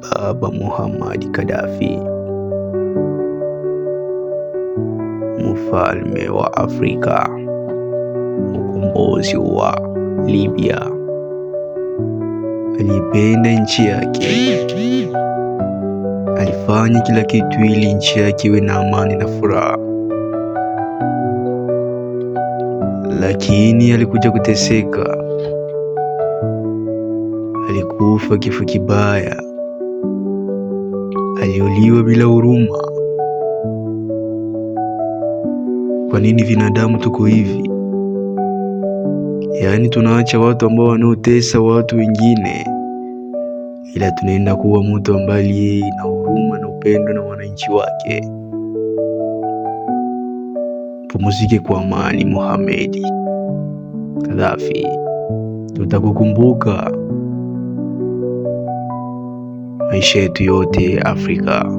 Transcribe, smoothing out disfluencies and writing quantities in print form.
Baba Muammar Gaddafi, mfalme wa Afrika, mkombozi wa Libya. Alipenda nchi yake, alifanya kila kitu ili nchi yake iwe na amani na furaha, lakini alikuja kuteseka. Alikufa kifo kibaya, aliuliwa bila huruma. Kwa nini binadamu tuko hivi? Yaani tunaacha watu ambao wanaotesa watu wengine, ila tunaenda kuwa mtu ambaye na huruma na upendo na wananchi wake. Pumzike kwa amani Muammar Gaddafi, tutakukumbuka maisha yetu yote Afrika.